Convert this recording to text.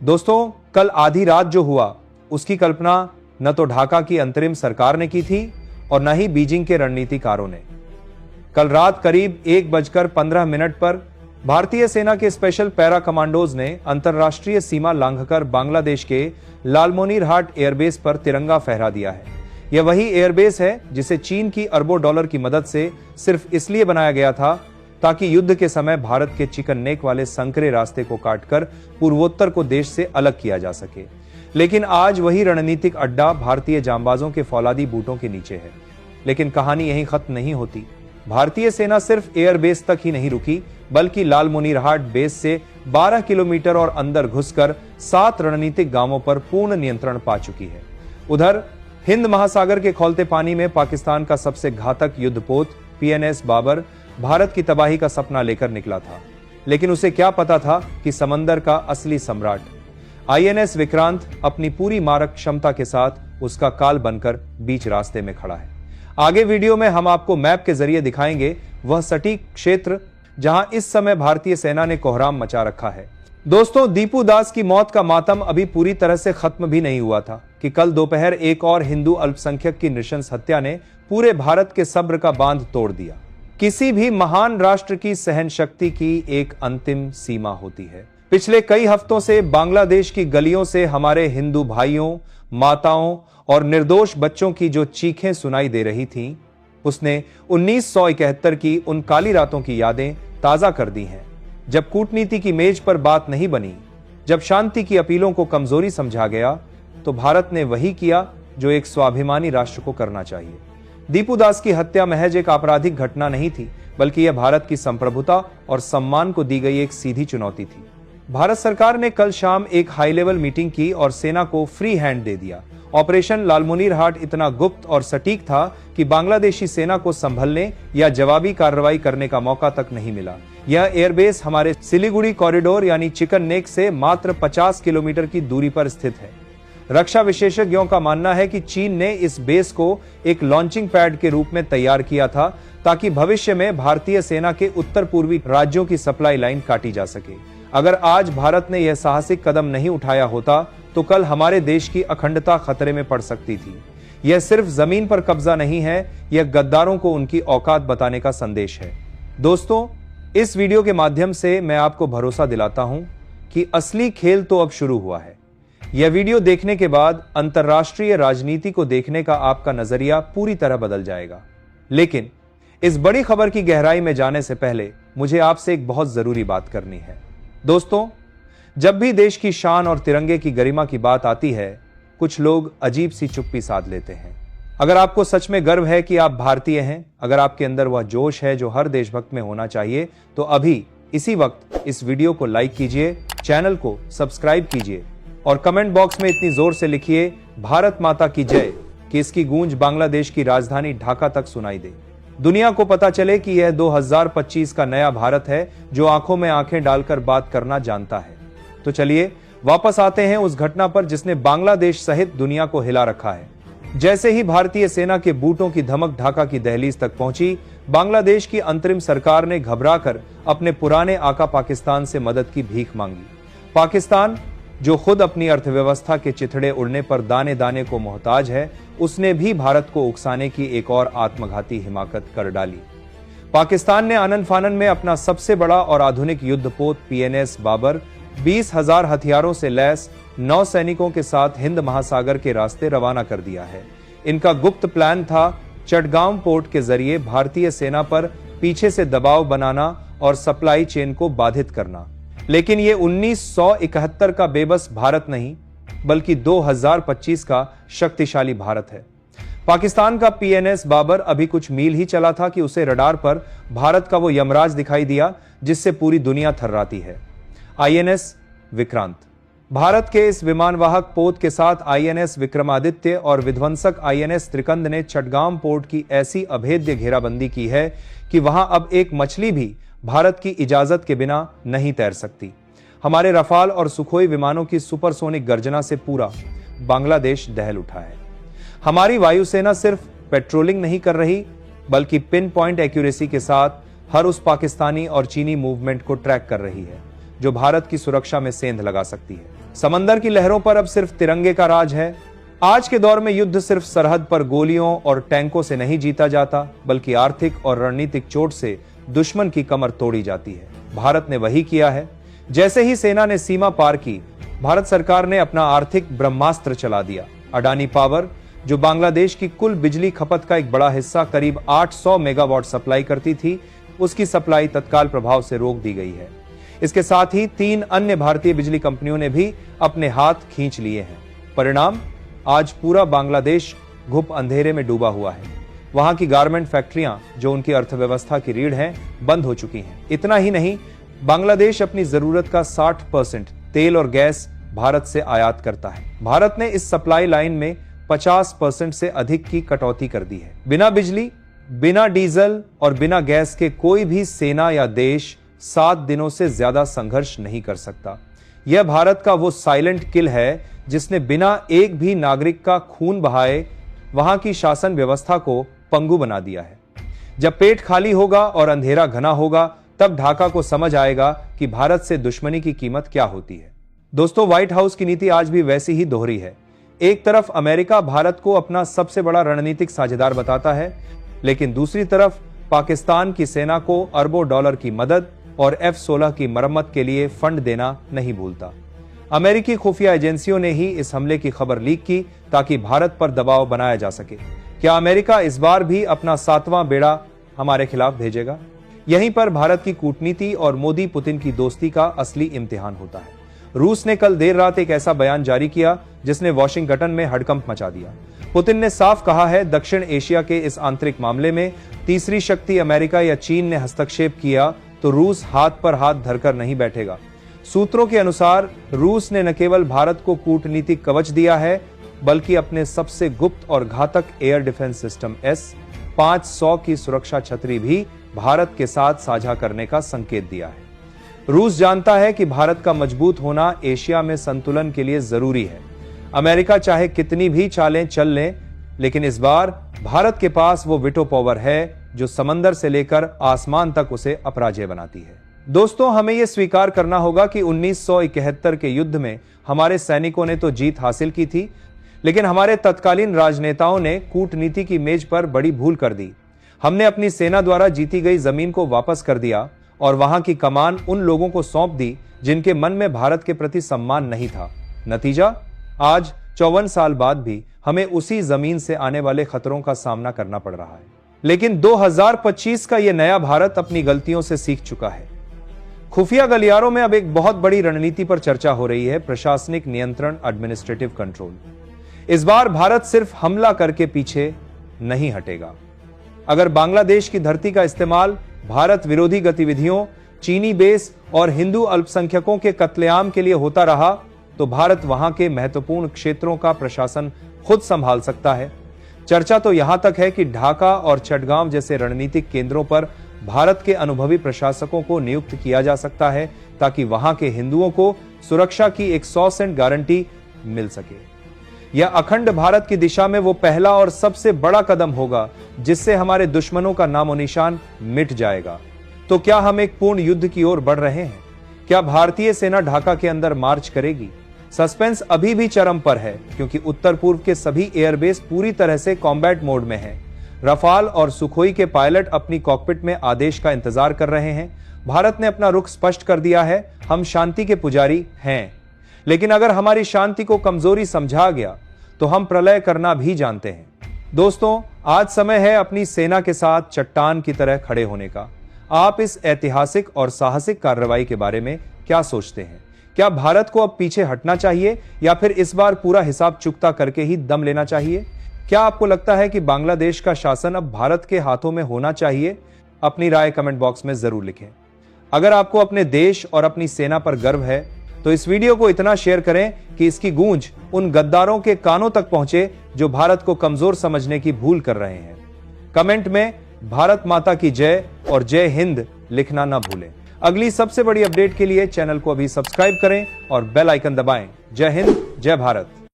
दोस्तों, कल आधी रात जो हुआ उसकी कल्पना न तो ढाका की अंतरिम सरकार ने की थी और न ही बीजिंग के रणनीतिकारों ने। कल रात करीब 1:15 पर भारतीय सेना के स्पेशल पैरा कमांडोज ने अंतरराष्ट्रीय सीमा लांघकर बांग्लादेश के लालमोनीरहाट एयरबेस पर तिरंगा फहरा दिया है। यह वही एयरबेस है जिसे चीन की अरबों डॉलर की मदद से सिर्फ इसलिए बनाया गया था ताकि युद्ध के समय भारत के चिकन नेक वाले संकरे रास्ते को काटकर पूर्वोत्तर को देश से अलग किया जा सके। लेकिन आज वही रणनीतिक अड्डा भारतीय जांबाजों के फौलादी बूटों के नीचे है। लेकिन कहानी यहीं खत्म नहीं होती। भारतीय सेना सिर्फ एयरबेस तक ही नहीं रुकी, बल्कि लालमोनीरहाट बेस से 12 किलोमीटर और अंदर घुसकर 7 रणनीतिक गांवों पर पूर्ण नियंत्रण पा चुकी है। उधर हिंद महासागर के खौलते पानी में पाकिस्तान का सबसे घातक युद्धपोत PNS बाबर भारत की तबाही का सपना लेकर निकला था। लेकिन उसे क्या पता था कि समंदर का असली सम्राट INS विक्रांत अपनी पूरी मारक क्षमता के साथ उसका काल बनकर बीच रास्ते में खड़ा है। आगे वीडियो में हम आपको मैप के जरिए दिखाएंगे वह सटीक क्षेत्र जहां इस समय भारतीय सेना ने कोहराम मचा रखा है। दोस्तों, दीपू दास की मौत का मातम अभी पूरी तरह से खत्म भी नहीं हुआ था कि कल दोपहर एक और हिंदू अल्पसंख्यक की नृशंस हत्या ने पूरे भारत के सब्र का बांध तोड़ दिया। किसी भी महान राष्ट्र की सहन शक्ति की एक अंतिम सीमा होती है। पिछले कई हफ्तों से बांग्लादेश की गलियों से हमारे हिंदू भाइयों, माताओं और निर्दोष बच्चों की जो चीखें सुनाई दे रही थीं, उसने 1971 की उन काली रातों की यादें ताजा कर दी हैं, जब कूटनीति की मेज पर बात नहीं बनी, जब शांति की अपीलों को कमजोरी समझा गया, तो भारत ने वही किया जो एक स्वाभिमानी राष्ट्र को करना चाहिए। दीपू दास की हत्या महज एक आपराधिक घटना नहीं थी, बल्कि यह भारत की संप्रभुता और सम्मान को दी गई एक सीधी चुनौती थी। भारत सरकार ने कल शाम एक हाई लेवल मीटिंग की और सेना को फ्री हैंड दे दिया। ऑपरेशन लालमोनीरहाट इतना गुप्त और सटीक था कि बांग्लादेशी सेना को संभलने या जवाबी कार्रवाई करने का मौका तक नहीं मिला। यह एयरबेस हमारे सिलीगुड़ी कॉरिडोर यानी चिकन नेक से मात्र 50 किलोमीटर की दूरी पर स्थित है। रक्षा विशेषज्ञों का मानना है कि चीन ने इस बेस को एक लॉन्चिंग पैड के रूप में तैयार किया था ताकि भविष्य में भारतीय सेना के उत्तर पूर्वी राज्यों की सप्लाई लाइन काटी जा सके। अगर आज भारत ने यह साहसिक कदम नहीं उठाया होता तो कल हमारे देश की अखंडता खतरे में पड़ सकती थी। यह सिर्फ जमीन पर कब्जा नहीं है, यह गद्दारों को उनकी औकात बताने का संदेश है। दोस्तों, इस वीडियो के माध्यम से मैं आपको भरोसा दिलाता हूं कि असली खेल तो अब शुरू हुआ है। यह वीडियो देखने के बाद अंतर्राष्ट्रीय राजनीति को देखने का आपका नजरिया पूरी तरह बदल जाएगा। लेकिन इस बड़ी खबर की गहराई में जाने से पहले मुझे आपसे एक बहुत जरूरी बात करनी है। दोस्तों, जब भी देश की शान और तिरंगे की गरिमा की बात आती है, कुछ लोग अजीब सी चुप्पी साध लेते हैं। अगर आपको सच में गर्व है कि आप भारतीय हैं, अगर आपके अंदर वह जोश है जो हर देशभक्त में होना चाहिए, तो अभी इसी वक्त इस वीडियो को लाइक कीजिए, चैनल को सब्सक्राइब कीजिए और कमेंट बॉक्स में इतनी जोर से लिखिए भारत माता की जय कि इसकी गूंज बांग्लादेश की राजधानी ढाका तक सुनाई दे। दुनिया को पता चले कि यह 2025 का नया भारत है जो आंखों में आंखें डालकर बात करना जानता है। तो चलिए वापस आते हैं उस घटना पर जिसने बांग्लादेश सहित दुनिया को हिला रखा है। जैसे ही भारतीय सेना के बूटों की धमक ढाका की दहलीज तक पहुंची, बांग्लादेश की अंतरिम सरकार ने घबराकर अपने पुराने आका पाकिस्तान से मदद की भीख मांगी। पाकिस्तान, जो खुद अपनी अर्थव्यवस्था के चिथड़े उड़ने पर दाने दाने को मोहताज है, उसने भी भारत को उकसाने की एक और आत्मघाती हिमाकत कर डाली। पाकिस्तान ने आनन फानन में अपना सबसे बड़ा और आधुनिक युद्धपोत PNS बाबर 20,000 हथियारों से लैस 9 सैनिकों के साथ हिंद महासागर के रास्ते रवाना कर दिया है। इनका गुप्त प्लान था चटगांव पोर्ट के जरिए भारतीय सेना पर पीछे से दबाव बनाना और सप्लाई चेन को बाधित करना। लेकिन ये 1971 का बेबस भारत नहीं, बल्कि 2025 का शक्तिशाली भारत है। पाकिस्तान का PNS बाबर अभी कुछ मील ही चला था कि उसे रडार पर भारत का वो यमराज दिखाई दिया जिससे पूरी दुनिया थर्राती है, INS विक्रांत। भारत के इस विमानवाहक पोत के साथ INS विक्रमादित्य और विध्वंसक INS त्रिकंद ने चटगांव पोर्ट की ऐसी अभेद्य घेराबंदी की है कि वहां अब एक मछली भी भारत की इजाजत के बिना नहीं तैर सकती। हमारे रफाल और सुखोई विमानों की सुपरसोनिक गर्जना से पूरा बांग्लादेश दहल उठा है। हमारी वायुसेना सिर्फ पेट्रोलिंग नहीं कर रही, बल्कि पिन पॉइंट एक्यूरेसी के साथ हर उस पाकिस्तानी और चीनी मूवमेंट को ट्रैक कर रही है जो भारत की सुरक्षा में सेंध लगा सकती है। समंदर की लहरों पर अब सिर्फ तिरंगे का राज है। आज के दौर में युद्ध सिर्फ सरहद पर गोलियों और टैंकों से नहीं जीता जाता, बल्कि आर्थिक और रणनीतिक चोट से दुश्मन की कमर तोड़ी जाती है। भारत ने वही किया है। जैसे ही सेना ने सीमा पार की, भारत सरकार ने अपना आर्थिक ब्रह्मास्त्र चला दिया। अडानी पावर, जो बांग्लादेश की कुल बिजली खपत का एक बड़ा हिस्सा करीब 800 मेगावाट सप्लाई करती थी, उसकी सप्लाई तत्काल प्रभाव से रोक दी गई है। इसके साथ ही 3 अन्य भारतीय बिजली कंपनियों ने भी अपने हाथ खींच लिए हैं। परिणाम, आज पूरा बांग्लादेश घुप अंधेरे में डूबा हुआ है। वहां की गारमेंट फैक्ट्रियां, जो उनकी अर्थव्यवस्था की रीढ़ हैं, बंद हो चुकी हैं। इतना ही नहीं, बांग्लादेश अपनी जरूरत का 60% तेल और गैस भारत से आयात करता है। भारत ने इस सप्लाई लाइन में 50% से अधिक की कटौती कर दी है। बिना बिजली, बिना डीजल और बिना गैस के कोई भी सेना या देश 7 दिनों से ज्यादा संघर्ष नहीं कर सकता। यह भारत का वो साइलेंट किल है जिसने बिना एक भी नागरिक का खून बहाए वहां की शासन व्यवस्था को पंगु बना दिया है। जब पेट खाली होगा और अंधेरा घना होगा, तब ढाका को समझ आएगा कि भारत से दुश्मनी की कीमत क्या होती है। दोस्तों, व्हाइट हाउस की नीति आज भी वैसी ही दोहरी है। एक तरफ अमेरिका भारत को अपना सबसे बड़ा रणनीतिक साझेदार बताता है, लेकिन दूसरी तरफ पाकिस्तान की सेना को अरबों डॉलर की मदद और F-16 की मरम्मत के लिए फंड देना नहीं भूलता। अमेरिकी खुफिया एजेंसियों ने ही इस हमले की खबर लीक की ताकि भारत पर दबाव बनाया जा सके। क्या अमेरिका इस बार भी अपना 7वां बेड़ा हमारे खिलाफ भेजेगा? यहीं पर भारत की कूटनीति और मोदी पुतिन की दोस्ती का असली इम्तिहान होता है। रूस ने कल देर रात एक ऐसा बयान जारी किया जिसने वॉशिंगटन में हड़कंप मचा दिया। पुतिन ने साफ कहा है, दक्षिण एशिया के इस आंतरिक मामले में तीसरी शक्ति अमेरिका या चीन ने हस्तक्षेप किया तो रूस हाथ पर हाथ धरकर नहीं बैठेगा। सूत्रों के अनुसार रूस ने न केवल भारत को कूटनीतिक कवच दिया है, बल्कि अपने सबसे गुप्त और घातक एयर डिफेंस सिस्टम S-500 की सुरक्षा छतरी भी भारत के साथ साझा करने का संकेत दिया है। रूस जानता है कि भारत का मजबूत होना एशिया में संतुलन के लिए जरूरी है। अमेरिका चाहे कितनी भी चालें चल लें, लेकिन इस बार भारत के पास वो विटो पावर है जो समंदर से लेकर आसमान तक उसे अपराजय बनाती है। दोस्तों, हमें यह स्वीकार करना होगा कि 1971 के युद्ध में हमारे सैनिकों ने तो जीत हासिल की थी, लेकिन हमारे तत्कालीन राजनेताओं ने कूटनीति की मेज पर बड़ी भूल कर दी। हमने अपनी सेना द्वारा जीती गई जमीन को वापस कर दिया और वहां की कमान उन लोगों को सौंप दी जिनके मन में भारत के प्रति सम्मान नहीं था। नतीजा, आज 54 साल बाद भी हमें उसी जमीन से आने वाले खतरों का सामना करना पड़ रहा है। लेकिन 2025 का यह नया भारत अपनी गलतियों से सीख चुका है। खुफिया गलियारों में अब एक बहुत बड़ी रणनीति पर चर्चा हो रही है, प्रशासनिक नियंत्रण, एडमिनिस्ट्रेटिव कंट्रोल। इस बार भारत सिर्फ हमला करके पीछे नहीं हटेगा। अगर बांग्लादेश की धरती का इस्तेमाल भारत विरोधी गतिविधियों, चीनी बेस और हिंदू अल्पसंख्यकों के कत्लेआम के लिए होता रहा, तो भारत वहां के महत्वपूर्ण क्षेत्रों का प्रशासन खुद संभाल सकता है। चर्चा तो यहां तक है कि ढाका और चटगांव जैसे रणनीतिक केंद्रों पर भारत के अनुभवी प्रशासकों को नियुक्त किया जा सकता है, ताकि वहां के हिंदुओं को सुरक्षा की एक 100% गारंटी मिल सके। यह अखंड भारत की दिशा में वो पहला और सबसे बड़ा कदम होगा जिससे हमारे दुश्मनों का नामो निशान मिट जाएगा। तो क्या हम एक पूर्ण युद्ध की ओर बढ़ रहे हैं? क्या भारतीय सेना ढाका के अंदर मार्च करेगी? सस्पेंस अभी भी चरम पर है, क्योंकि उत्तर पूर्व के सभी एयरबेस पूरी तरह से कॉम्बैट मोड में हैं। रफाल और सुखोई के पायलट अपनी कॉकपिट में आदेश का इंतजार कर रहे हैं। भारत ने अपना रुख स्पष्ट कर दिया है, हम शांति के पुजारी हैं। लेकिन अगर हमारी शांति को कमजोरी समझा गया तो हम प्रलय करना भी जानते हैं। दोस्तों, आज समय है अपनी सेना के साथ चट्टान की तरह खड़े होने का। आप इस ऐतिहासिक और साहसिक कार्रवाई के बारे में क्या सोचते हैं? क्या भारत को अब पीछे हटना चाहिए या फिर इस बार पूरा हिसाब चुकता करके ही दम लेना चाहिए? क्या आपको लगता है कि बांग्लादेश का शासन अब भारत के हाथों में होना चाहिए? अपनी राय कमेंट बॉक्स में जरूर लिखें। अगर आपको अपने देश और अपनी सेना पर गर्व है तो इस वीडियो को इतना शेयर करें कि इसकी गूंज उन गद्दारों के कानों तक पहुंचे जो भारत को कमजोर समझने की भूल कर रहे हैं। कमेंट में भारत माता की जय और जय हिंद लिखना ना भूलें। अगली सबसे बड़ी अपडेट के लिए चैनल को अभी सब्सक्राइब करें और बेल आइकन दबाएं। जय हिंद, जय भारत।